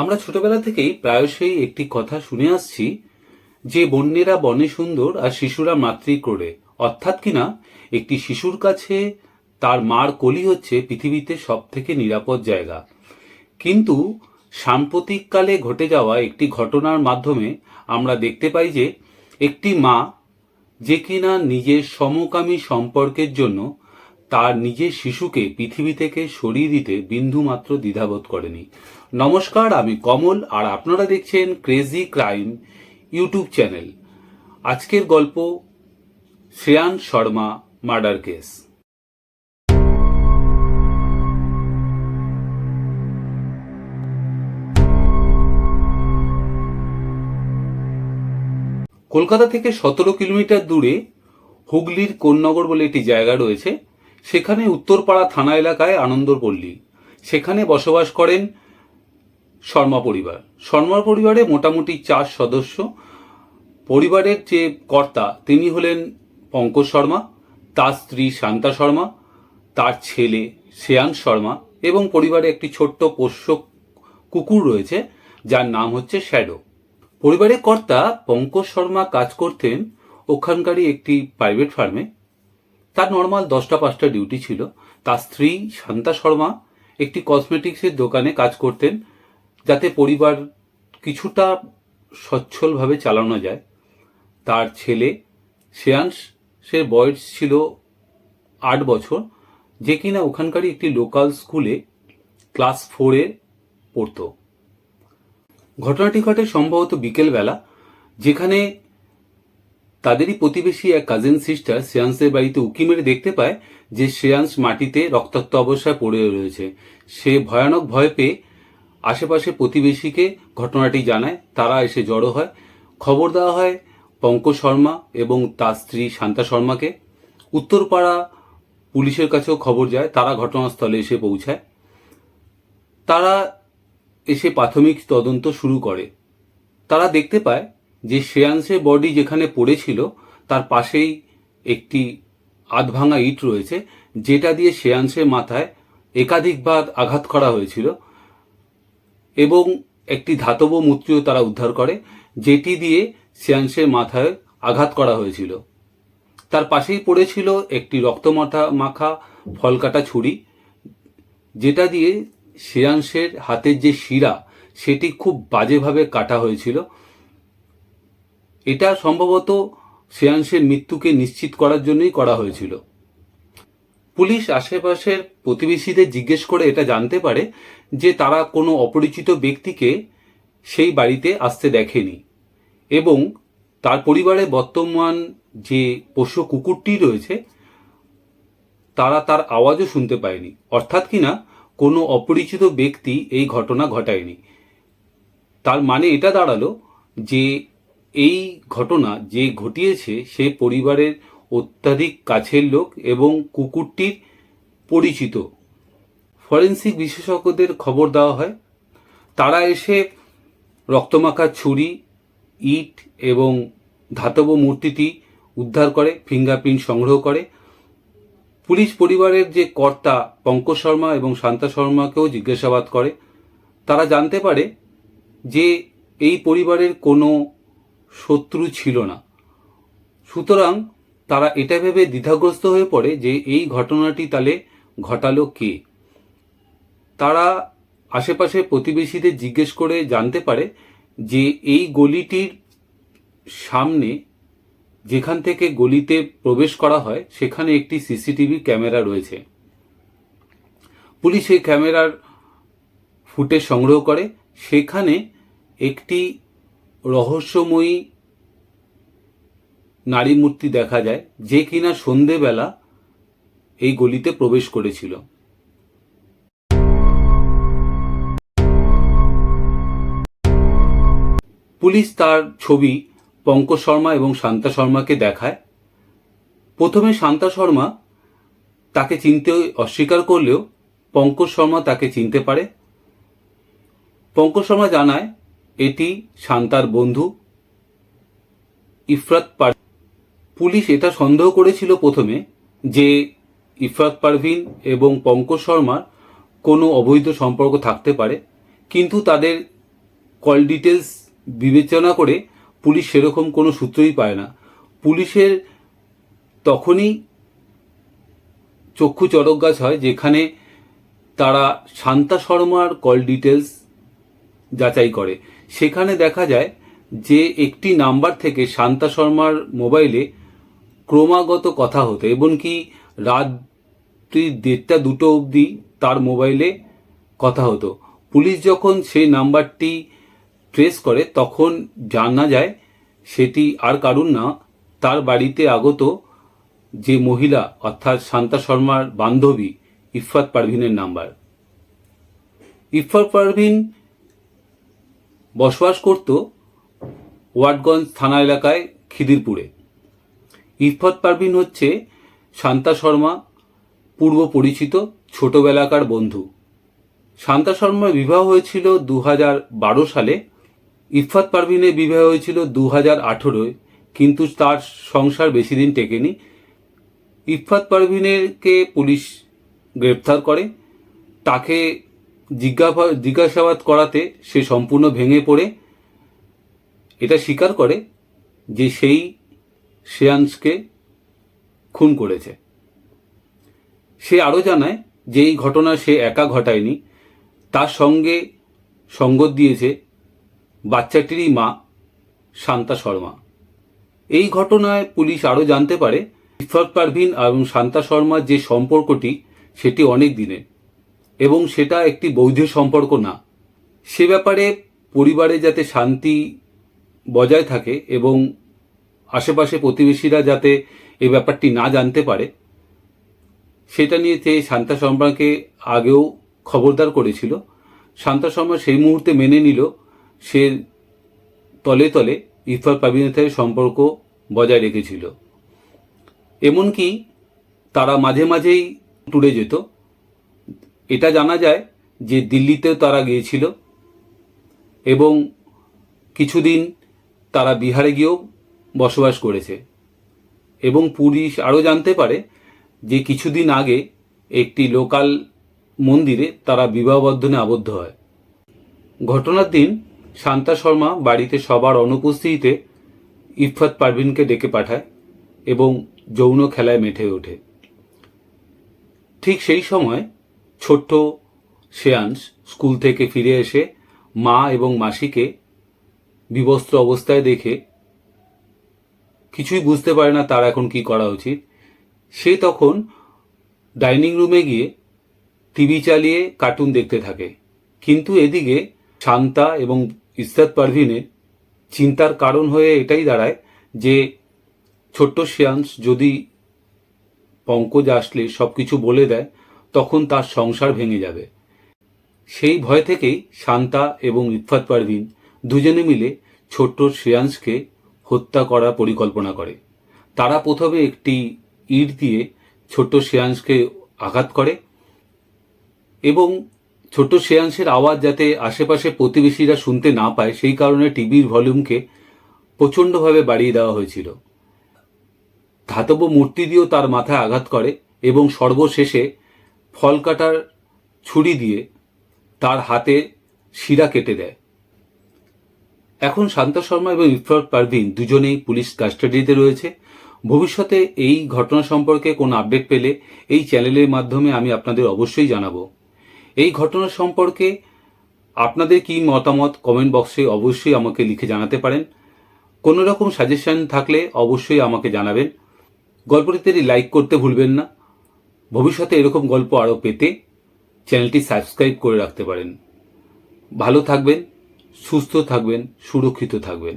আমরা ছোটবেলা থেকেই প্রায়শই একটি কথা শুনে আসছি যে বন্যেরা বনে সুন্দর আর শিশুরা মাতৃক্রোড়ে, অর্থাৎ কিনা একটি শিশুর কাছে তার মার কোলই হচ্ছে পৃথিবীতে সব থেকে নিরাপদ জায়গা। কিন্তু সাম্প্রতিককালে ঘটে যাওয়া একটি ঘটনার মাধ্যমে আমরা দেখতে পাই যে একটি মা যে কিনা নিজের সমকামী সম্পর্কের জন্য তার নিজের শিশুকে পৃথিবী থেকে সরিয়ে দিতে বিন্দুমাত্র দ্বিধাবোধ করেনি। নমস্কার, আমি কমল আর আপনারা দেখছেন ক্রেজি ক্রাইম ইউটিউব চ্যানেল। আজকের গল্প শ্রেয়ান শর্মা মার্ডার কেস। কলকাতা থেকে 17 কিলোমিটার দূরে হুগলির কোন্নগর বলে একটি জায়গা রয়েছে। সেখানে উত্তরপাড়া থানা এলাকায় আনন্দপল্লী, সেখানে বসবাস করেন শর্মা পরিবার। শর্মা পরিবারে মোটামুটি 4 সদস্য। পরিবারের যে কর্তা তিনি হলেন পঙ্কজ শর্মা, তার স্ত্রী শান্তা শর্মা, তার ছেলে শ্রেয়ান শর্মা এবং পরিবারে একটি ছোট্ট পোষ্য কুকুর রয়েছে যার নাম হচ্ছে শ্যাডো। পরিবারের কর্তা পঙ্কজ শর্মা কাজ করতেন ওখানকারই একটি প্রাইভেট ফার্মে। তার নর্মাল 10টা 5টা ডিউটি ছিল। তার স্ত্রী শান্তা শর্মা একটি কসমেটিক্সের দোকানে কাজ করতেন, যাতে পরিবার কিছুটা সচ্ছলভাবে চালানো যায়। তার ছেলে শ্রেয়াংশের বয়স ছিল 8 বছর, যে কিনা ওখানকারই একটি লোকাল স্কুলে ক্লাস 4-এ পড়তো। ঘটনাটি ঘটে সম্ভবত বিকেলবেলা, যেখানে তাদেরই প্রতিবেশী এক কাজিন সিস্টার শ্রেয়াংসের বাড়িতে উঁকি মেরে দেখতে পায় যে শ্রেয়াংস মাটিতে রক্তাক্ত অবস্থায় পড়ে রয়েছে। সে ভয়ানক ভয় পেয়ে আশেপাশে প্রতিবেশীকে ঘটনাটি জানায়। তারা এসে জড়ো হয়। খবর দেওয়া হয় পঙ্কজ শর্মা এবং তার স্ত্রী শান্তা শর্মাকে। উত্তরপাড়া পুলিশের কাছেও খবর যায়। তারা ঘটনাস্থলে এসে পৌঁছায়। তারা এসে প্রাথমিক তদন্ত শুরু করে। তারা দেখতে পায় যে শ্রেয়াংসের বডি যেখানে পড়েছিল তার পাশেই একটি আধভাঙা ইট রয়েছে, যেটা দিয়ে শ্রেয়াংসের মাথায় একাধিকবার আঘাত করা হয়েছিল এবং একটি ধাতব মূর্তিও তারা উদ্ধার করে, যেটি দিয়ে শ্রেয়াংসের মাথায় আঘাত করা হয়েছিল। তার পাশেই পড়েছিল একটি মাখা ফলকাটা ছুরি, যেটা দিয়ে শ্রেয়াংসের হাতের যে শিরা সেটি খুব বাজেভাবে কাটা হয়েছিল। এটা সম্ভবত শ্রেয়াংসের মৃত্যুকে নিশ্চিত করার জন্যই করা হয়েছিল। পুলিশ আশেপাশের প্রতিবেশীদের জিজ্ঞেস করে এটা জানতে পারে যে তারা কোনো অপরিচিত ব্যক্তিকে সেই বাড়িতে আসতে দেখেনি এবং তার পরিবারে বর্তমান যে পোষ্য কুকুরটি রয়েছে তারা তার আওয়াজও শুনতে পায়নি, অর্থাৎ কিনা কোনো অপরিচিত ব্যক্তি এই ঘটনা ঘটায়নি। তার মানে এটা দাঁড়ালো যে এই ঘটনা যে ঘটিয়েছে সে পরিবারের অত্যাধিক কাছের লোক এবং কুকুরটির পরিচিত। ফরেন্সিক বিশেষজ্ঞদের খবর দেওয়া হয়। তারা এসে রক্তমাখা ছুরি, ইট এবং ধাতব মূর্তিটি উদ্ধার করে, ফিঙ্গারপ্রিন্ট সংগ্রহ করে। পুলিশ পরিবারের যে কর্তা পঙ্কজ শর্মা এবং শান্তা শর্মাকেও জিজ্ঞাসাবাদ করে। তারা জানতে পারে যে এই পরিবারের কোনো শত্রু ছিল না। সুতরাং তারা এটা ভেবে দ্বিধাগ্রস্ত হয়ে পড়ে যে এই ঘটনাটি তাহলে ঘটালো কে। তারা আশেপাশে প্রতিবেশীদের জিজ্ঞেস করে জানতে পারে যে এই গলিটির সামনে যেখান থেকে গলিতে প্রবেশ করা হয় সেখানে একটি সিসিটিভি ক্যামেরা রয়েছে। পুলিশ এই ক্যামেরার ফুটেজ সংগ্রহ করে। সেখানে একটি রহস্যময়ী নারী মূর্তি দেখা যায়, যে কিনা সন্ধেবেলা এই গলিতে প্রবেশ করেছিল। পুলিশ তার ছবি পঙ্কজ শর্মা এবং শান্তা শর্মাকে দেখায়। প্রথমে শান্তা শর্মা তাকে চিনতে অস্বীকার করলেও পঙ্কজ শর্মা তাকে চিনতে পারে। পঙ্কজ শর্মা জানায় এটি শান্তার বন্ধু ইফরাত পারভিন। পুলিশ এটা সন্দেহ করেছিল প্রথমে যে ইফরাত পারভিন এবং পঙ্কজ শর্মার কোনো অবৈধ সম্পর্ক থাকতে পারে, কিন্তু তাদের কল ডিটেলস বিবেচনা করে পুলিশ সেরকম কোনো সূত্রই পায় না। পুলিশের তখনই চক্ষু চড়ক গাছ হয় যেখানে তারা শান্তা শর্মার কল ডিটেলস যাচাই করে। সেখানে দেখা যায় যে একটি নাম্বার থেকে শান্তা শর্মার মোবাইলে ক্রমাগত কথা হতো, এমনকি রাত্রি 1:30-2 অবধি তার মোবাইলে কথা হতো। পুলিশ যখন সেই নাম্বারটি ট্রেস করে তখন জানা যায় সেটি আর কারুর না, তার বাড়িতে আগত যে মহিলা অর্থাৎ শান্তা শর্মার বান্ধবী ইফফাত পারভিনের নাম্বার। ইফফাত পারভিন বসবাস করত ওয়াটগঞ্জ থানা এলাকায় খিদিরপুরে। ইফফাত পারভিন হচ্ছে শান্তা শর্মা পূর্ব পরিচিত ছোটবেলাকার বন্ধু। শান্তা শর্মার বিবাহ হয়েছিল 2012 সালে, ইফফাত পারভিনের বিবাহ হয়েছিল 2018-এ, কিন্তু তার সংসার বেশি দিন টেকেনি। ইফফাত পারভিনকে পুলিশ গ্রেপ্তার করে। তাকে জিজ্ঞাসাবাদ করাতে সে সম্পূর্ণ ভেঙে পড়ে এটা স্বীকার করে যে সেই শ্রেয়াংশকে খুন করেছে। সে আরও জানায় যে এই ঘটনা সে একা ঘটায়নি, তার সঙ্গে সঙ্গত দিয়েছে বাচ্চাটিরই মা শান্তা শর্মা। এই ঘটনায় পুলিশ আরও জানতে পারে ইফফাত পারভিন এবং শান্তা শর্মার যে সম্পর্কটি সেটি অনেক দিনের এবং সেটা একটি বৈধ সম্পর্ক না। সে ব্যাপারে পরিবারে যাতে শান্তি বজায় থাকে এবং আশেপাশে প্রতিবেশীরা যাতে এই ব্যাপারটি না জানতে পারে সেটা নিয়ে শান্তা শর্মাকে আগেও খবরদার করেছিল। শান্তা শর্মা সেই মুহূর্তে মেনে নিল, সে তলে তলে ইফফাত পারভিনের সাথে সম্পর্ক বজায় রেখেছিল। এমনকি তারা মাঝে মাঝেই ট্যুরে যেত। এটা জানা যায় যে দিল্লিতেও তারা গিয়েছিল এবং কিছুদিন তারা বিহারে গিয়েও বসবাস করেছে। এবং পুলিশ আরও জানতে পারে যে কিছুদিন আগে একটি লোকাল মন্দিরে তারা বিবাহ বন্ধনে আবদ্ধ হয়। ঘটনার দিন শান্তা শর্মা বাড়িতে সবার অনুপস্থিতিতে ইফফাত পারভিনকে ডেকে পাঠায় এবং যৌন খেলায় মেতে ওঠে। ঠিক সেই সময় ছোট্ট শ্রেয়াংশ স্কুল থেকে ফিরে এসে মা এবং মাসিকে বিবস্ত্র অবস্থায় দেখে কিছুই বুঝতে পারে না তার এখন কি করা উচিত। সে তখন ডাইনিং রুমে গিয়ে টিভি চালিয়ে কার্টুন দেখতে থাকে, কিন্তু এদিকে শান্তা এবং ইফফাত পারভিনের চিন্তার কারণ হয়ে এটাই দাঁড়ায় যে ছোট্ট শ্রেয়াংশ যদি পঙ্কজ আসলে সব কিছু বলে দেয় তখন তার সংসার ভেঙে যাবে। সেই ভয় থেকেই শান্তা এবং ইফফাত পারভিন দুজনে মিলে ছোট্ট শ্রেয়াংশকে হত্যা করার পরিকল্পনা করে। তারা প্রথমে একটি ইট দিয়ে ছোট্ট শ্রেয়াংশকে আঘাত করে এবং ছোট্ট শ্রেয়াংশের আওয়াজ যাতে আশেপাশে প্রতিবেশীরা শুনতে না পায় সেই কারণে টিভির ভলিউমকে প্রচণ্ডভাবে বাড়িয়ে দেওয়া হয়েছিল। ধাতব মূর্তি দিয়েও তার মাথায় আঘাত করে এবং সর্বশেষে ফল কাটার ছুরি দিয়ে তার হাতে শিরা কেটে দেয়। এখন শান্তা শর্মা এবং ইফফাত পারভিন দুজনেই পুলিশ কাস্টাডিতে রয়েছে। ভবিষ্যতে এই ঘটনা সম্পর্কে কোনো আপডেট পেলে এই চ্যানেলের মাধ্যমে আমি আপনাদের অবশ্যই জানাবো। এই ঘটনা সম্পর্কে আপনাদের কি মতামত কমেন্ট বক্সে অবশ্যই আমাকে লিখে জানাতে পারেন। কোনো রকম সাজেশন থাকলে অবশ্যই আমাকে জানাবেন। গল্পটিতে লাইক করতে ভুলবেন না। ভবিষ্যতে এরকম গল্প আরও পেতে চ্যানেলটি সাবস্ক্রাইব করে রাখতে পারেন। ভালো থাকবেন, সুস্থ থাকবেন, সুরক্ষিত থাকবেন।